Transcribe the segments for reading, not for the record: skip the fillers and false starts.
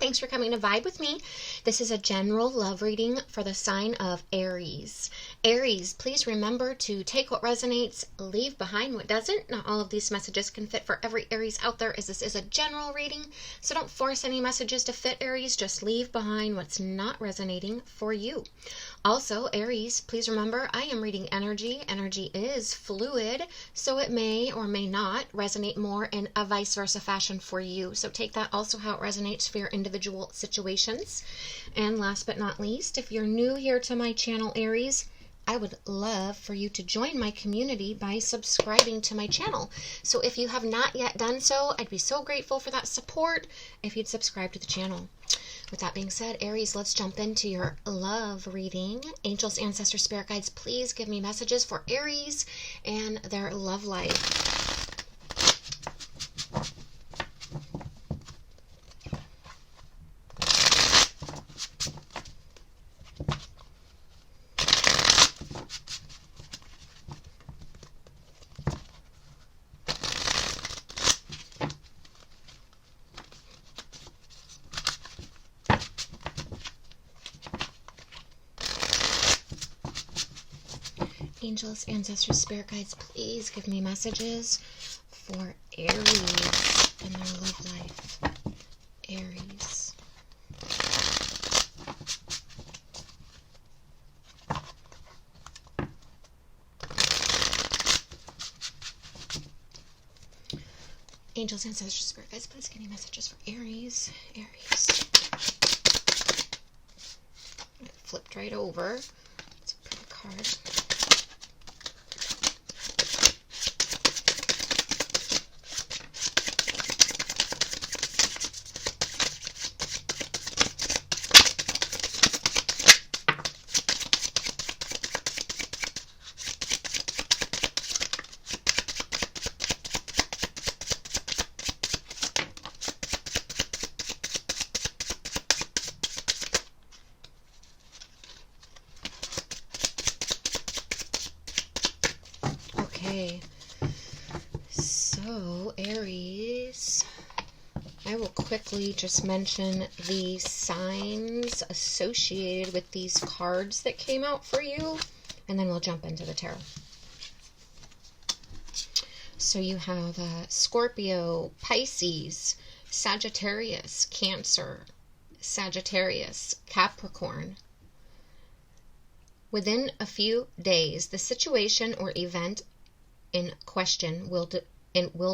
thanks for coming to vibe with me. This is a general love reading for the sign of Aries. Aries, please remember to take what resonates, leave behind what doesn't. Not all of these messages can fit for every Aries out there, as this is a general reading. So don't force any messages to fit Aries, just leave behind what's not resonating for you. Also, Aries, please remember I am reading energy. Energy is fluid, so it may or may not resonate more in a vice versa fashion for you. So take that also how it resonates for your individual situations. And last but not least, if you're new here to my channel, Aries, I would love for you to join my community by subscribing to my channel. So if you have not yet done so, I'd be so grateful for that support if you'd subscribe to the channel. With that being said, Aries, let's jump into your love reading. Angels, ancestors, spirit guides, please give me messages for Aries and their love life. Angels, ancestors, spirit guides, please give me messages for Aries and their love life. Aries. Angels, ancestors, spirit guides, please give me messages for Aries. Aries. It flipped right over. It's a pretty card. Okay, so Aries, I will quickly just mention the signs associated with these cards that came out for you, and then we'll jump into the tarot. So you have Scorpio, Pisces, Sagittarius, Cancer, Sagittarius, Capricorn. Within a few days, the situation or event in question will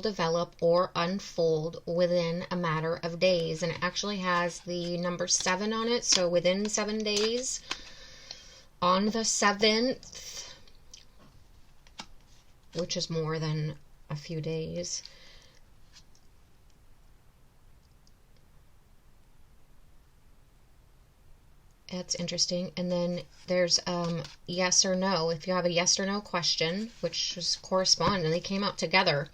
develop or unfold within a matter of days. And it actually has the number 7 on it, so within 7 days. On the 7th, which is more than a few days, that's interesting. And then there's yes or no. If you have a yes or no question, which is correspond, and they came out together.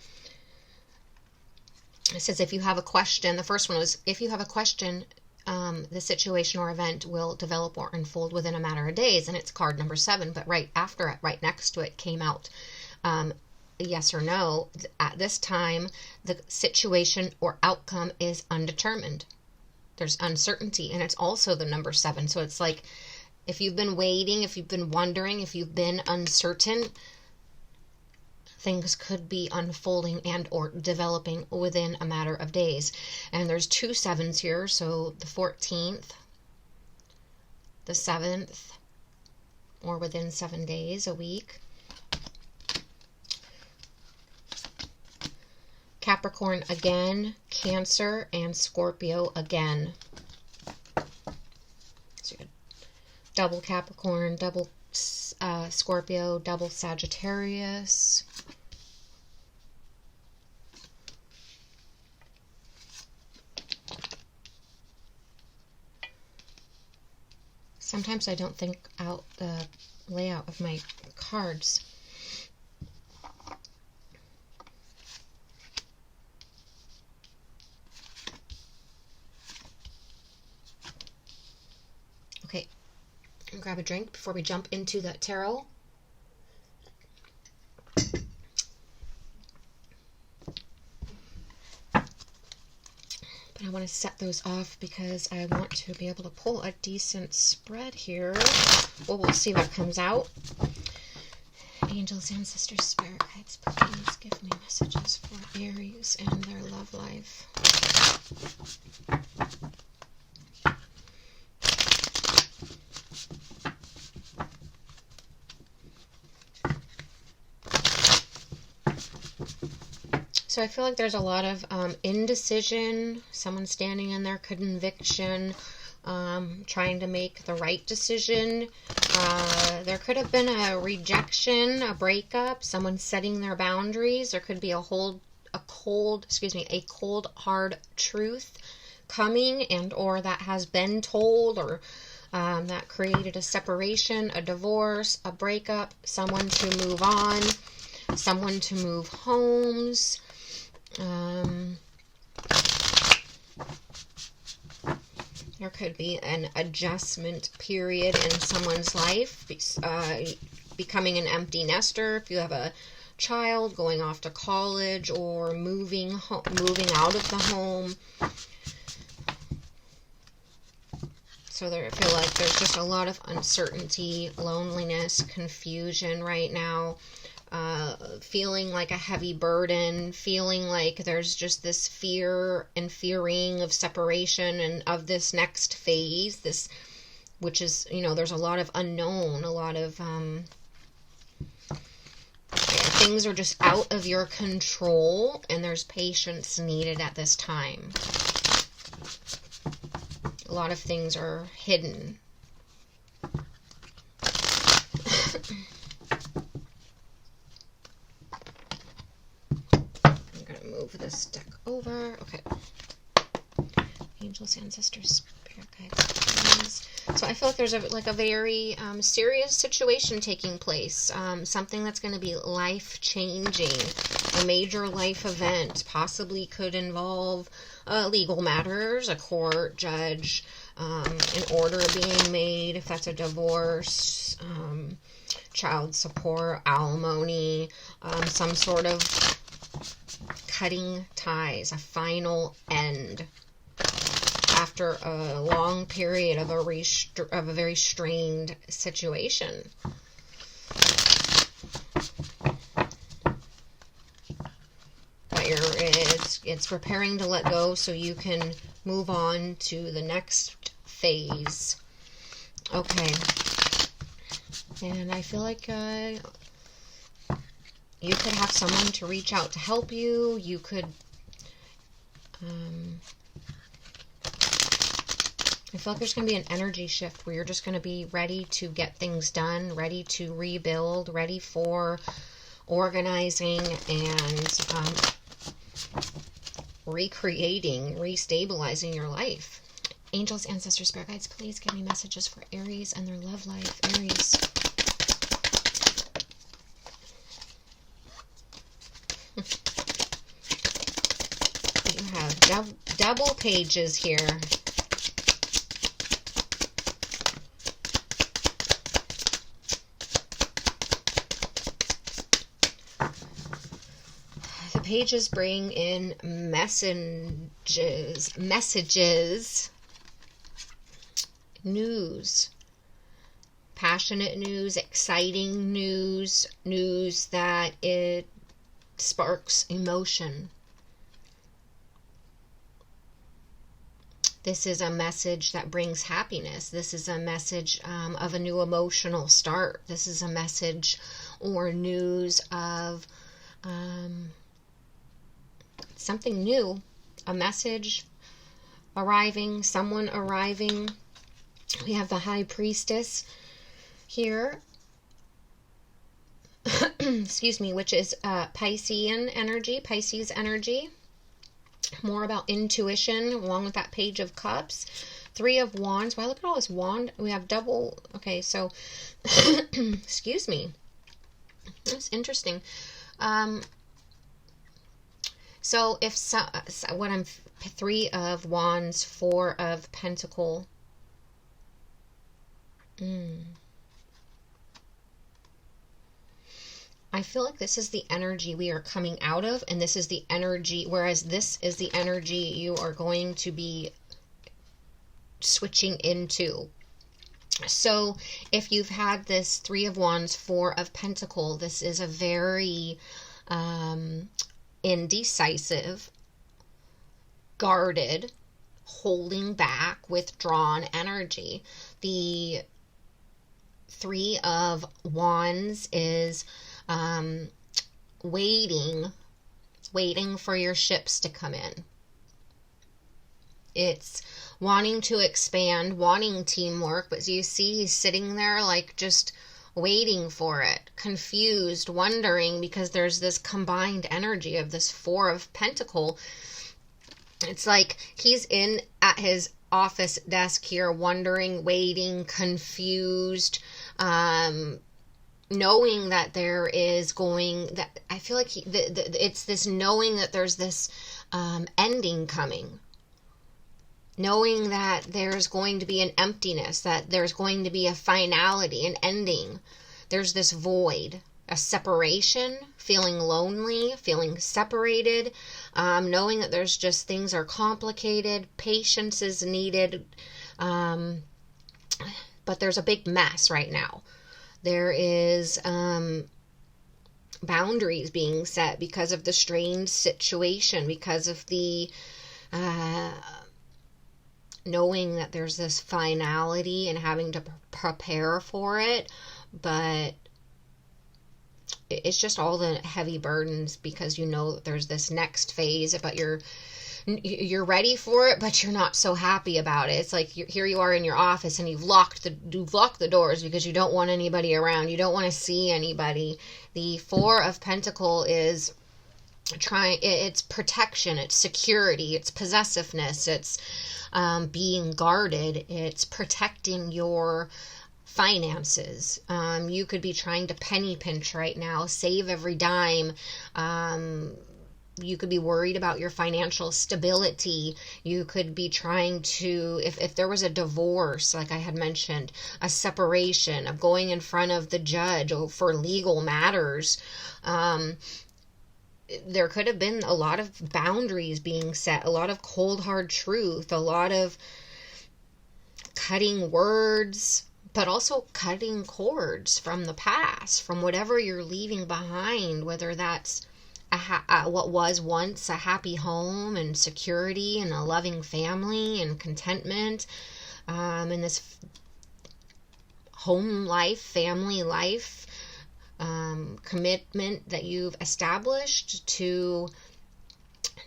It says if you have a question, the first one was if you have a question, the situation or event will develop or unfold within a matter of days, and it's card number 7. But right after it, right next to it, came out yes or no. At this time, the situation or outcome is undetermined. There's uncertainty, and it's also the number 7. So it's like if you've been waiting, if you've been wondering, if you've been uncertain, things could be unfolding and or developing within a matter of days. And there's 2 7s here, so the 14th, the 7th, or within 7 days, a week. Capricorn again, Cancer, and Scorpio again. So you got double Capricorn, double Scorpio, double Sagittarius. Sometimes I don't think out the layout of my cards. Okay, grab a drink before we jump into the tarot. I want to set those off because I want to be able to pull a decent spread here. Well, we'll see what comes out. Angels, ancestors, spirit guides, please give me messages for Aries and their love life. So I feel like there's a lot of indecision, someone standing in their conviction, trying to make the right decision. There could have been a rejection, a breakup, someone setting their boundaries. There could be a cold, hard truth coming, and or that has been told, or that created a separation, a divorce, a breakup, someone to move on, someone to move homes. There could be an adjustment period in someone's life, becoming an empty nester. If you have a child going off to college, or moving out of the home. So I feel like there's just a lot of uncertainty, loneliness, confusion right now. Feeling like a heavy burden, feeling like there's just this fear and fearing of separation and of this next phase, which is, there's a lot of unknown, a lot of things are just out of your control, and there's patience needed at this time. A lot of things are hidden. Move this deck over. Okay. Angels, ancestors, spirit guides. So I feel like there's a very serious situation taking place. Something that's going to be life-changing. A major life event. Possibly could involve legal matters, a court, judge, an order being made if that's a divorce, child support, alimony, some sort of cutting ties, a final end after a long period of a very strained situation. But it's preparing to let go so you can move on to the next phase. Okay. And I feel like you could have someone to reach out to help you. You could, I feel like there's going to be an energy shift where you're just going to be ready to get things done, ready to rebuild, ready for organizing and recreating, restabilizing your life. Angels, ancestors, spirit guides, please give me messages for Aries and their love life. Aries. You have double pages here. The pages bring in messages, news, passionate news, exciting news, news that it sparks emotion. This is a message that brings happiness. This is a message of a new emotional start. This is a message or news of something new, a message arriving, someone arriving. We have the High Priestess here. Excuse me, which is Pisces energy. More about intuition, along with that Page of Cups. Three of Wands. Wow, look at all this wand. We have double. Okay, so, excuse me. That's interesting. So if what I'm Three of Wands, Four of Pentacle. I feel like this is the energy we are coming out of, and this is the energy, whereas this is the energy you are going to be switching into. So if you've had this Three of Wands, Four of Pentacles, this is a very indecisive, guarded, holding back, withdrawn energy. The Three of Wands is waiting for your ships to come in. It's wanting to expand, wanting teamwork, but you see he's sitting there like just waiting for it, confused, wondering, because there's this combined energy of this Four of Pentacles. It's like he's in at his office desk here, wondering, waiting, confused, knowing that there is that I feel like it's this knowing that there's this ending coming. Knowing that there's going to be an emptiness, that there's going to be a finality, an ending. There's this void, a separation, feeling lonely, feeling separated, knowing that there's just things are complicated, patience is needed, but there's a big mess right now. There is boundaries being set because of the strained situation, because of the knowing that there's this finality and having to prepare for it, but it's just all the heavy burdens because you know that there's this next phase, but you're ready for it, but you're not so happy about it. It's like here you are in your office and you've locked the doors because you don't want anybody around. You don't want to see anybody. The Four of Pentacles is it's protection, it's security, it's possessiveness, it's being guarded, it's protecting your finances. You could be trying to penny pinch right now, save every dime. You could be worried about your financial stability. You could be trying to, if there was a divorce, like I had mentioned, a separation, of going in front of the judge for legal matters, there could have been a lot of boundaries being set, a lot of cold hard truth, a lot of cutting words, but also cutting cords from the past, from whatever you're leaving behind, whether that's what was once a happy home and security and a loving family and contentment, and this home life, family life, commitment that you've established, to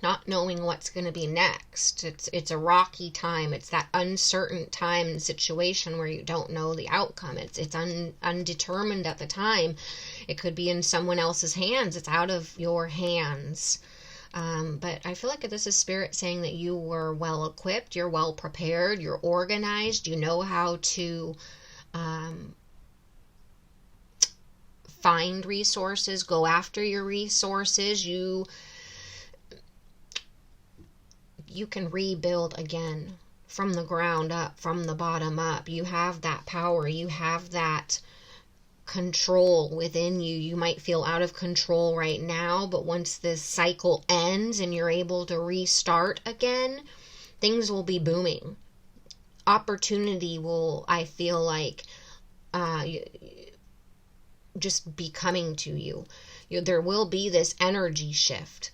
not knowing what's going to be next. It's a rocky time. It's that uncertain time and situation where you don't know the outcome. It's undetermined at the time. It could be in someone else's hands. It's out of your hands. But I feel like this is Spirit saying that you were well equipped, you're well prepared, you're organized, you know how to find resources, go after your resources. You can rebuild again from the ground up, from the bottom up. You have that power, you have that control within you. You might feel out of control right now, but once this cycle ends and you're able to restart again, things will be booming. Opportunity will, I feel like, just be coming to you. There will be this energy shift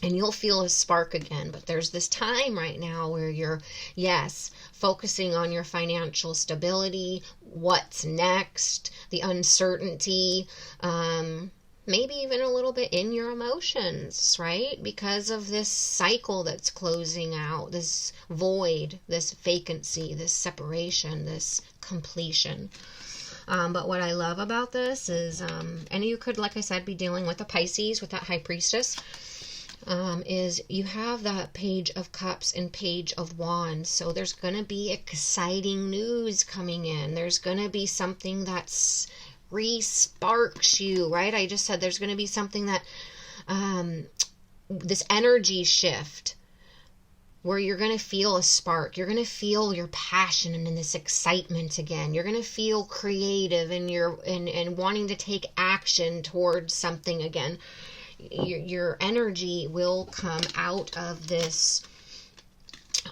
and you'll feel a spark again. But there's this time right now where you're, yes, focusing on your financial stability, what's next, the uncertainty, maybe even a little bit in your emotions, right? Because of this cycle that's closing out, this void, this vacancy, this separation, this completion. But what I love about this is, and you could, like I said, be dealing with a Pisces, with that High Priestess, is you have that Page of Cups and Page of Wands. So there's going to be exciting news coming in. There's going to be something that's re-sparks you, right? I just said there's going to be something that, this energy shift. where you're going to feel a spark. You're going to feel your passion and this excitement again. You're going to feel creative and wanting to take action towards something again. Your energy will come out of this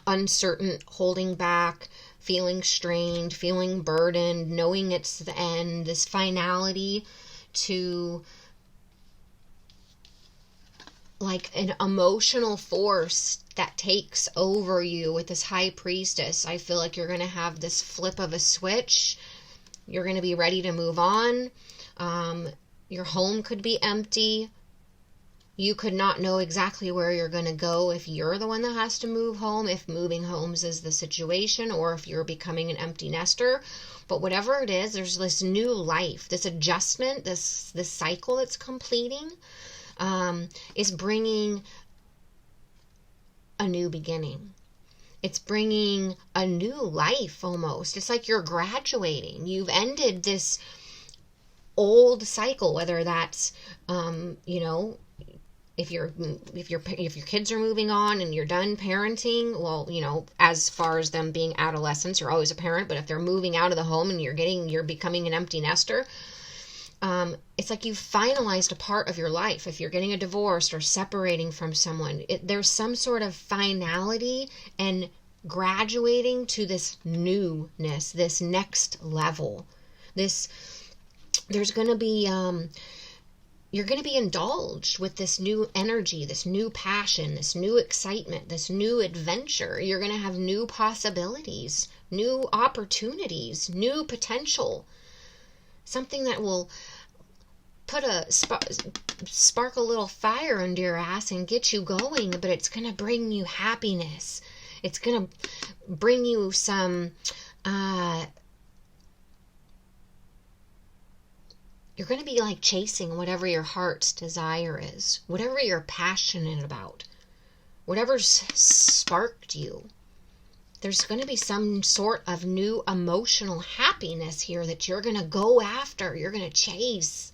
uncertain, holding back, feeling strained, feeling burdened, knowing it's the end, this finality to like an emotional force that takes over you with this high priestess. I feel like you're going to have this flip of a switch. You're going to be ready to move on. Your home could be empty. You could not know exactly where you're going to go if you're the one that has to move home, if moving homes is the situation, or if you're becoming an empty nester. But whatever it is, there's this new life, this adjustment, this cycle that's completing, is bringing a new beginning. It's bringing a new life almost. It's like you're graduating. You've ended this old cycle, whether that's, if your kids are moving on and you're done parenting, well, as far as them being adolescents, you're always a parent, but if they're moving out of the home and you're becoming an empty nester, it's like you've finalized a part of your life. If you're getting a divorce or separating from someone, there's some sort of finality and graduating to this newness, this next level. There's going to be, you're going to be indulged with this new energy, this new passion, this new excitement, this new adventure. You're going to have new possibilities, new opportunities, new potential. Something that will put spark a little fire under your ass and get you going, but it's going to bring you happiness. It's going to bring you some, you're going to be like chasing whatever your heart's desire is, whatever you're passionate about, whatever's sparked you. There's going to be some sort of new emotional happiness here that you're going to go after, you're going to chase.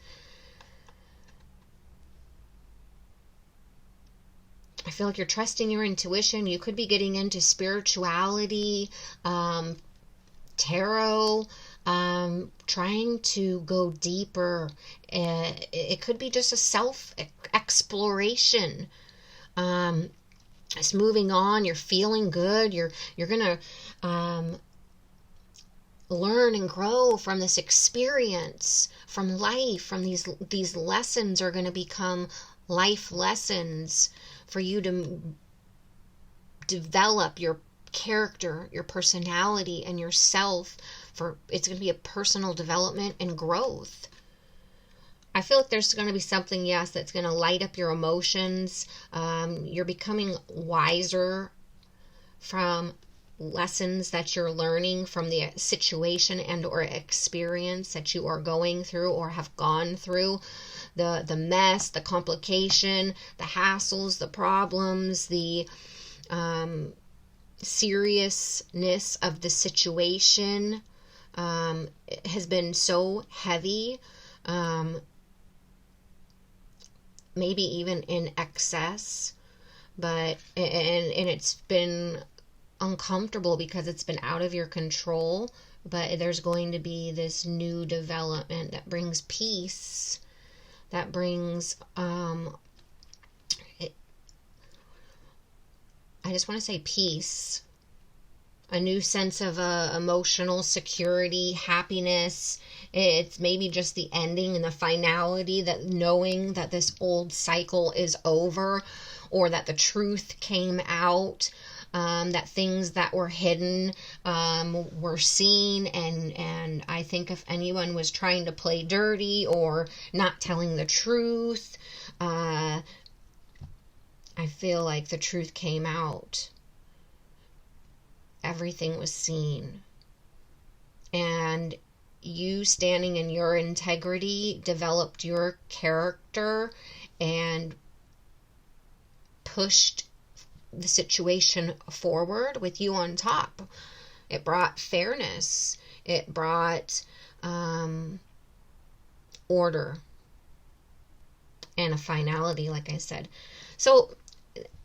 I feel like you're trusting your intuition. You could be getting into spirituality, tarot, trying to go deeper. It could be just a self-exploration. It's moving on. You're feeling good. You're gonna learn and grow from this experience, from life. From these lessons are going to become life lessons for you to develop your character, your personality, and yourself. It's going to be a personal development and growth. I feel like there's going to be something, yes, that's going to light up your emotions. You're becoming wiser from lessons that you're learning from the situation and or experience that you are going through or have gone through. The mess, the complication, the hassles, the problems, the seriousness of the situation has been so heavy, maybe even in excess, and it's been uncomfortable because it's been out of your control. But there's going to be this new development that brings peace, that brings I just want to say peace, a new sense of emotional security, happiness. It's maybe just the ending and the finality, that knowing that this old cycle is over, or that the truth came out, that things that were hidden were seen, and I think if anyone was trying to play dirty or not telling the truth, I feel like the truth came out. Everything was seen. And you standing in your integrity developed your character and pushed the situation forward with you on top. It brought fairness. It brought order and a finality, like I said. So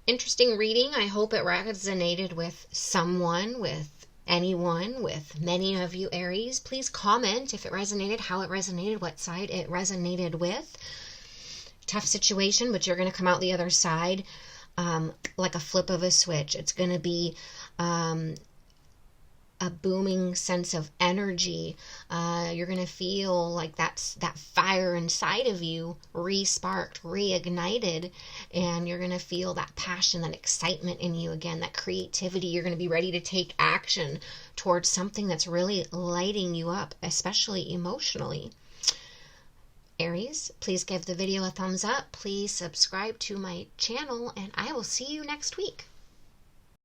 interesting reading. I hope it resonated with someone, with anyone, with many of you Aries. Please comment if it resonated, how it resonated, what side it resonated with. Tough situation, but you're going to come out the other side like a flip of a switch. It's going to be a booming sense of energy. You're going to feel like that fire inside of you re-sparked, reignited, and you're going to feel that passion, that excitement in you again, that creativity. You're going to be ready to take action towards something that's really lighting you up, especially emotionally. Aries, please give the video a thumbs up. Please subscribe to my channel, and I will see you next week.